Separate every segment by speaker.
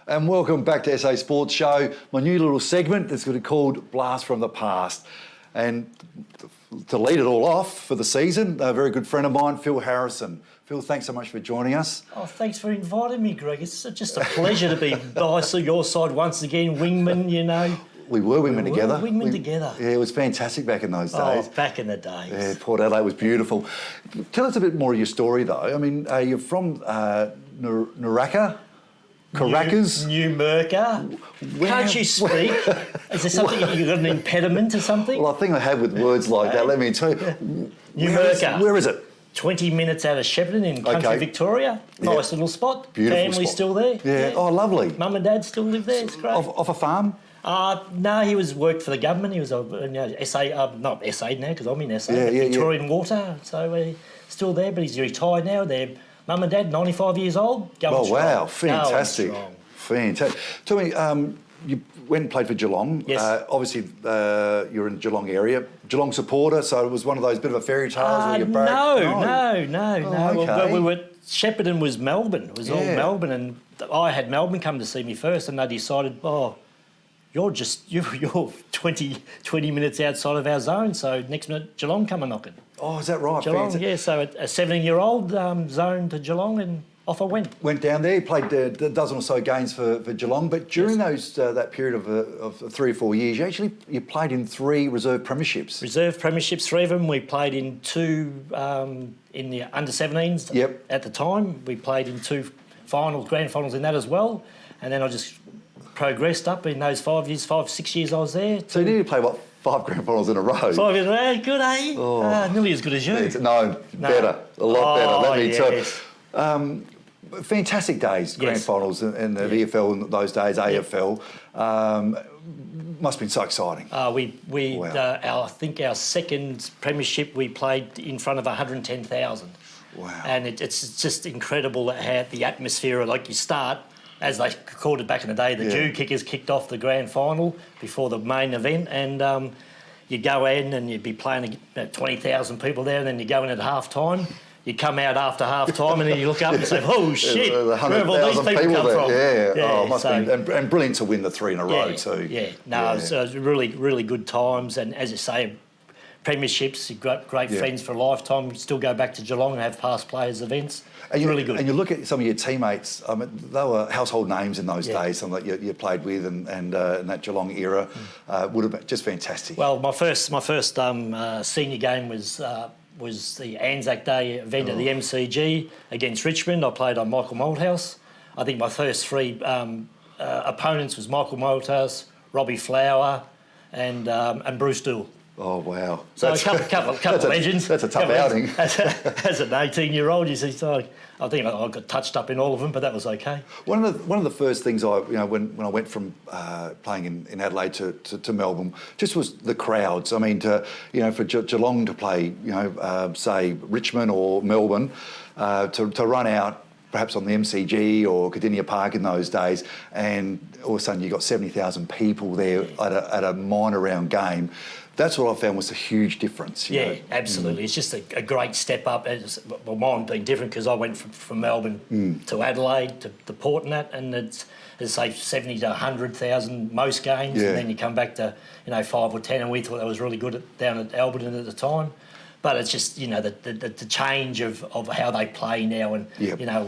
Speaker 1: And welcome back to SA Sports Show, my new little segment that's going to be called Blast from the Past. And to lead it all off for the season, a very good friend of mine, Phil Harrison. Phil, thanks so much for joining us.
Speaker 2: Oh, thanks for inviting me, Greg. It's just a pleasure to be by your side once again, wingman, you know.
Speaker 1: We were wingmen together.
Speaker 2: Wingmen together.
Speaker 1: Yeah, it was fantastic back in those days.
Speaker 2: Oh, back in the days.
Speaker 1: Yeah, Port Adelaide was beautiful. Tell us a bit more of your story, though. I mean, you're from Naraka? Caracas?
Speaker 2: Numurkah. Can't you speak? Is there something, you got an impediment or something?
Speaker 1: Well, I think I have with words like that. Let me tell you.
Speaker 2: Numurkah.
Speaker 1: Where is it?
Speaker 2: 20 minutes out of Shepparton in country Victoria. Nice little spot.
Speaker 1: Beautiful
Speaker 2: Family's
Speaker 1: spot.
Speaker 2: still there.
Speaker 1: Yeah. Oh, lovely.
Speaker 2: Mum and Dad still live there. It's great.
Speaker 1: Off a farm?
Speaker 2: No, he worked for the government. He was not SA now because I'm in SA. Victorian Water. So he's still there, but he's retired now. They're Mum and Dad, 95 years old. Going strong.
Speaker 1: Wow, fantastic.
Speaker 2: Going strong.
Speaker 1: Fantastic. Tell me, you went and played for Geelong.
Speaker 2: Yes.
Speaker 1: Obviously, you're in the Geelong area. Geelong supporter, so it was one of those bit of a fairy tales where you broke.
Speaker 2: No.
Speaker 1: Okay.
Speaker 2: Well, Shepparton was Melbourne. It was all Melbourne, and I had Melbourne come to see me first, and they decided, you're 20 minutes outside of our zone, so next minute Geelong come a knocking.
Speaker 1: Oh, is that right?
Speaker 2: Geelong, so a 17-year-old zoned to Geelong, and off I went.
Speaker 1: Went down there, played a dozen or so games for Geelong, but during that period of 3 or 4 years, you played in 3 reserve premierships.
Speaker 2: Reserve premierships, 3 of them. We played in 2 in the under-17s.
Speaker 1: Yep.
Speaker 2: At the time, we played in 2 grand finals in that as well, and then I just progressed up in those 5, 6 years I was there.
Speaker 1: So you nearly played, 5 grand finals in a row?
Speaker 2: 5 years, good, eh?
Speaker 1: Oh.
Speaker 2: Nearly as good as you.
Speaker 1: Better, a lot better. Let me tell you. Fantastic days, grand finals in the VFL in those days, AFL. Must have been so exciting.
Speaker 2: I think our second premiership we played in front of 110,000.
Speaker 1: Wow.
Speaker 2: And it's just incredible how the atmosphere, like you start, as they called it back in the day, the Jew kickers kicked off the grand final before the main event, and you go in and you'd be playing 20,000 people there, and then you go in at half time. You come out after half time and then you look up and say, "Oh shit, where have all these people come from?"
Speaker 1: Must be, and brilliant to win the 3 in a row too.
Speaker 2: It was really, really good times, and as you say, premierships, you've got great friends for a lifetime. You still go back to Geelong and have past players events. It's really good.
Speaker 1: And you look at some of your teammates. I mean, they were household names in those days. Some that you played with, and in that Geelong era would have been just fantastic.
Speaker 2: Well, my first senior game was the Anzac Day event at the MCG against Richmond. I played on Michael Malthouse. I think my first 3 opponents was Michael Malthouse, Robbie Flower, and Bruce Dool.
Speaker 1: Oh, wow.
Speaker 2: So a couple of legends.
Speaker 1: That's a tough outing.
Speaker 2: As an 18-year-old, you see, so I think I got touched up in all of them, but that was okay.
Speaker 1: One of the first things when I went from playing in Adelaide to Melbourne, just was the crowds. I mean, for Geelong to play, say Richmond or Melbourne, to run out perhaps on the MCG or Cardinia Park in those days, and all of a sudden you got 70,000 people there at a minor round game. That's what I found was a huge difference. You know?
Speaker 2: Absolutely. It's just a great step up. Well, mine being different because I went from Melbourne to Adelaide to Port and that, and it's, as I say, 70 to 100,000 most games, and then you come back to 5 or 10, and we thought that was really good down at Alberton at the time. But it's just, the change of how they play now, and,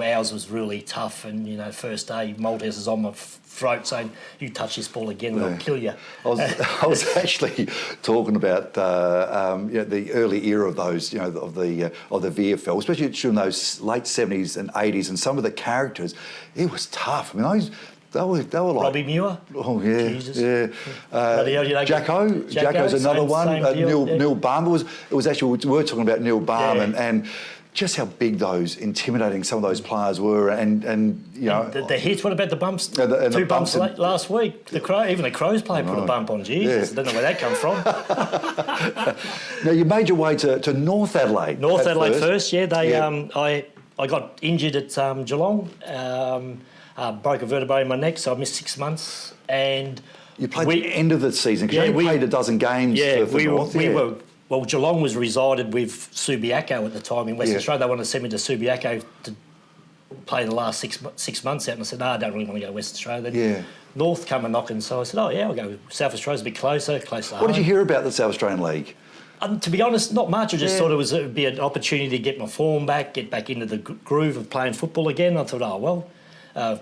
Speaker 2: ours was really tough, and, first day, Malthouse is on my throat saying, "You touch this ball again and I'll kill you."
Speaker 1: I was actually talking about the early era of those, of the VFL, especially during those late 70s and 80s, and some of the characters, it was tough. I mean, they were like
Speaker 2: Robbie Muir.
Speaker 1: Oh yeah,
Speaker 2: Jesus.
Speaker 1: Jacko's another one. Neil Balmer was actually, we were talking about Neil Balmer and just how big intimidating some of those players were, and
Speaker 2: the hits. What about the bumps? 2 bumps last week. Even the Crows player put a bump on. Jesus, I don't know where that comes from.
Speaker 1: Now you made your way to North Adelaide.
Speaker 2: North Adelaide first, I got injured at Geelong. Broke a vertebrae in my neck, so I missed 6 months. And
Speaker 1: you played the end of the season because you played a dozen games for North.
Speaker 2: Well, Geelong was resided with Subiaco at the time in Western Australia. They wanted to send me to Subiaco play the last 6 months out, and I said, no, I don't really want to go to Western Australia. Then
Speaker 1: Yeah.
Speaker 2: North come a knocking, so I said, oh, yeah, I'll go. South Australia's a bit closer to
Speaker 1: What did you hear about the South Australian League?
Speaker 2: To be honest, not much. I just thought it would be an opportunity to get my form back, get back into the groove of playing football again. I thought, oh, well,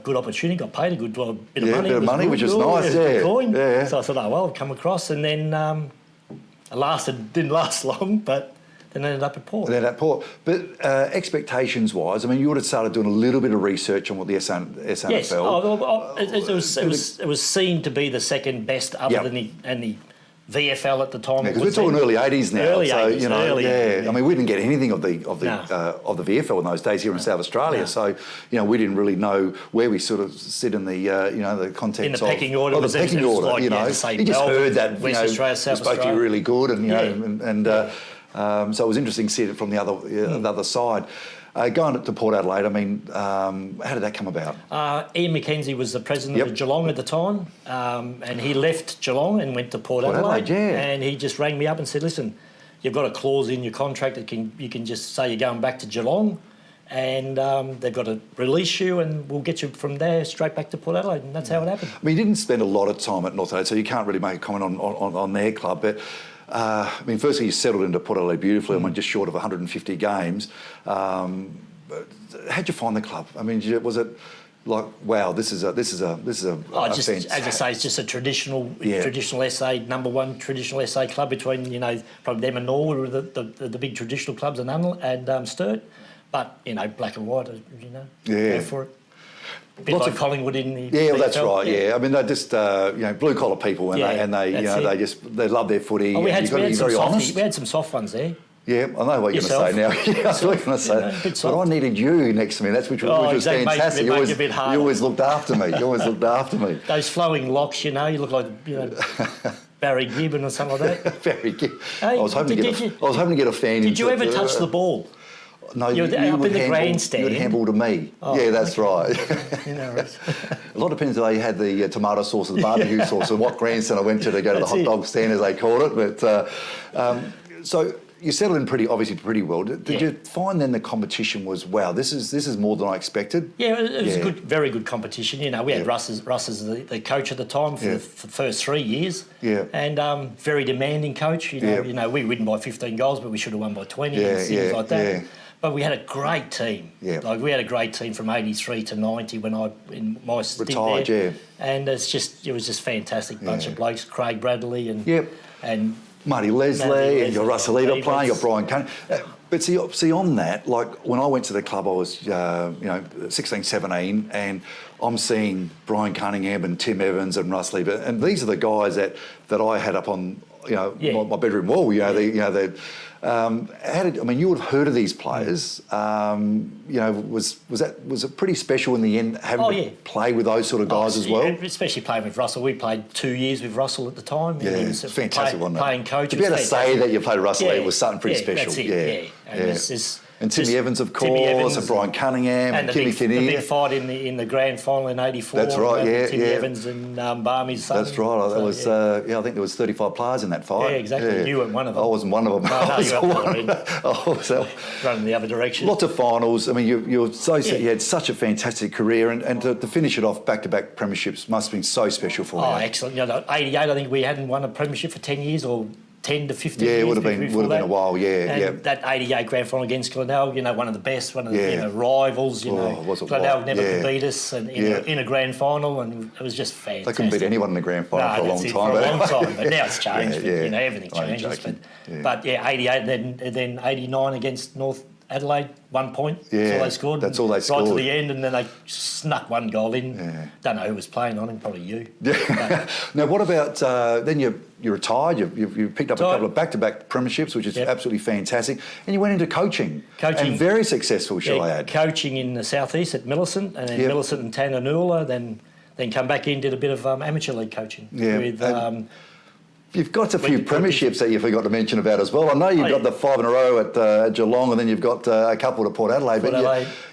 Speaker 2: good opportunity, got paid a good bit of money.
Speaker 1: Yeah, a bit of money, which is nice,
Speaker 2: good coin.
Speaker 1: Yeah.
Speaker 2: So I thought, oh, well, come across, and then didn't last long, but then ended up at Port.
Speaker 1: But expectations-wise, I mean, you would have started doing a little bit of research on what the SANFL...
Speaker 2: Yes, it was seen to be the second best other than the VFL at the time.
Speaker 1: Because we're talking early 80s now.
Speaker 2: Early 80s,
Speaker 1: you know,
Speaker 2: early 80s, yeah.
Speaker 1: I mean, we didn't get anything of the VFL in those days here in South Australia.
Speaker 2: No.
Speaker 1: So, you know, we didn't really know where we sort of sit in the, the context
Speaker 2: in the pecking order.
Speaker 1: The pecking order,
Speaker 2: like,
Speaker 1: you know.
Speaker 2: you
Speaker 1: just heard that,
Speaker 2: West Australia, South
Speaker 1: supposed to be really good, and, you know, so it was interesting to see it from the other side. Going to Port Adelaide, I mean, how did that come about?
Speaker 2: Ian McKenzie was the president of Geelong at the time, and he left Geelong and went to Port Adelaide. And he just rang me up and said, listen, you've got a clause in your contract that you can just say you're going back to Geelong, and they've got to release you, and we'll get you from there straight back to Port Adelaide, and that's how it happened.
Speaker 1: I mean, you didn't spend a lot of time at North Adelaide, so you can't really make a comment on their club, but... I mean, firstly, you settled into Port Adelaide beautifully. I mean, just short of 150 games. How'd you find the club? I mean, was it like, wow, this is a
Speaker 2: just, as I say, it's just a traditional SA, number one traditional SA club between, you know, probably them and Norwood were the big traditional clubs and Sturt. But, you know, black and white, you know, go for it. A bit like Collingwood in the
Speaker 1: well, that's right. Yeah, I mean they're just blue collar people, and they love their footy.
Speaker 2: Oh, we had
Speaker 1: honest.
Speaker 2: some soft ones there.
Speaker 1: Yeah, I know what you're going to say now. I was going to say, but I needed you next to me. Which was fantastic. You always looked after me.
Speaker 2: Those flowing locks, you know, you look like Barry Gibbon or something like that.
Speaker 1: Barry Gibbon. Hey, I was hoping to get a fan.
Speaker 2: Did you ever touch the ball?
Speaker 1: No,
Speaker 2: you up in the grandstand.
Speaker 1: You would handball to me.
Speaker 2: Oh,
Speaker 1: yeah, that's right.
Speaker 2: You know,
Speaker 1: a lot depends if they had the tomato sauce or the barbecue sauce, and what grandstand I went to go to the hot dog stand, as they called it. But so you settled in pretty well. Did you find then the competition was, wow, this is more than I expected? Yeah,
Speaker 2: it was good, very good competition. You know, we had Russ as the coach at the time for the first 3 years.
Speaker 1: Yeah.
Speaker 2: And very demanding coach. You know, we win by 15 goals, but we should have won by 20 and things like that. Yeah. But we had a great team. Yeah. Like we had a great team from 83 to 90 when in my stint
Speaker 1: retired,
Speaker 2: there. And it was just fantastic bunch of blokes, Craig Bradley and
Speaker 1: Marty Leslie, and your Russell Eder playing, your Brian Cunningham. But see, on that, like when I went to the club, I was 16, 17, and I'm seeing Brian Cunningham and Tim Evans and Russell Eder, and these are the guys that I had up on my bedroom wall. You would have heard of these players. Was it pretty special in the end having to play with those sort of guys as well?
Speaker 2: Especially playing with Russell. We played 2 years with Russell at the time.
Speaker 1: Yeah, it's fantastic, wasn't it?
Speaker 2: Playing coach.
Speaker 1: To be able to say that you played Russell, it was something pretty special.
Speaker 2: That's it,
Speaker 1: And Timmy Evans, of course, and Brian Cunningham, and Kimmy Kinnear.
Speaker 2: The big fight in the grand final in '84.
Speaker 1: That's right,
Speaker 2: Timmy Evans and Barmy's son.
Speaker 1: That's right. That was, I think there was 35 players in that fight.
Speaker 2: Yeah, exactly. Yeah. You weren't one of them.
Speaker 1: I wasn't one of them.
Speaker 2: No, you were running the other direction.
Speaker 1: Lots of finals. I mean, you had such a fantastic career, and to finish it off back-to-back premierships must have been so special for you.
Speaker 2: Oh, excellent. '88, I think we hadn't won a premiership for 10 years or 10 to 15 years.
Speaker 1: Yeah, it would have been a while,
Speaker 2: And that 88 grand final against Glenelg, one of the best, one of the rivals, Glenelg never could beat us in a grand final, and it was just fantastic.
Speaker 1: They couldn't beat anyone in the grand final for a long time.
Speaker 2: For a long time, but now it's changed. Everything changes. But 88 and then 89 against North Adelaide, 1 point. That's all they scored.
Speaker 1: That's all they scored.
Speaker 2: Right to the end, and then they snuck one goal in. Yeah. Don't know who was playing on him, probably you.
Speaker 1: Now, what about then you retired? You picked up a couple of back-to-back premierships, which is absolutely fantastic, and you went into coaching. And very successful, shall I add?
Speaker 2: Coaching in the southeast at Millicent, and then Millicent and Tananoola. Then come back in, did a bit of amateur league coaching with.
Speaker 1: You've got a few premierships that you forgot to mention about as well. I know you've got the 5 in a row at Geelong, and then you've got a couple at Port Adelaide.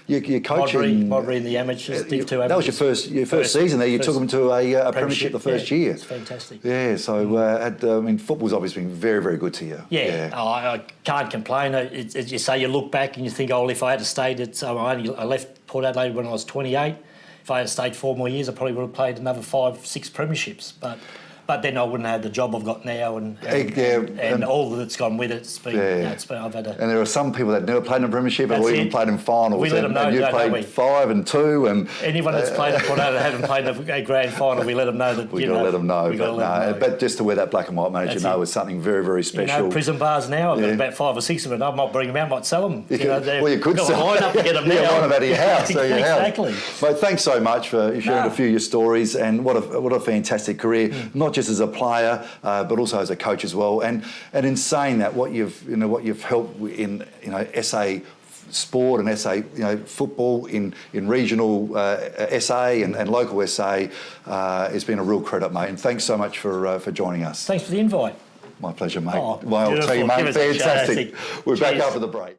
Speaker 1: You're coaching.
Speaker 2: Modbury in the amateurs, Div 2 amateurs.
Speaker 1: That was your first season there. You took them to a premiership the first year.
Speaker 2: It's fantastic.
Speaker 1: Yeah, so football's obviously been very, very good to you.
Speaker 2: Yeah. I can't complain. As you say, you look back and you think, if I had stayed I left Port Adelaide when I was 28. If I had stayed 4 more years, I probably would have played another 5, 6 premierships. But then I wouldn't have had the job I've got now and all that's gone with it. It's been, I've had a...
Speaker 1: And there are some people that never played in a premiership or even played in finals.
Speaker 2: We let them know,
Speaker 1: and you played 5 and 2. And
Speaker 2: anyone that's played at Port Adelaide haven't played a grand final, we let them know that,
Speaker 1: we've got to let them know. But just to wear that black and white manager is something very, very special.
Speaker 2: Prison bars now, I've got about 5 or 6 of them. I might bring them out, might sell them.
Speaker 1: You could sell
Speaker 2: them. Line up to get them now.
Speaker 1: Line them out of your house.
Speaker 2: Exactly.
Speaker 1: Mate, thanks so much for sharing a few of your stories, and what a fantastic career, not just as a player, but also as a coach as well. And in saying that, what you've helped in SA sport and SA football in regional SA and local SA has been a real credit, mate. And thanks so much for joining us.
Speaker 2: Thanks for the invite.
Speaker 1: My pleasure, mate.
Speaker 2: Oh,
Speaker 1: well, I'll tell you, mate, fantastic. We're back after the break.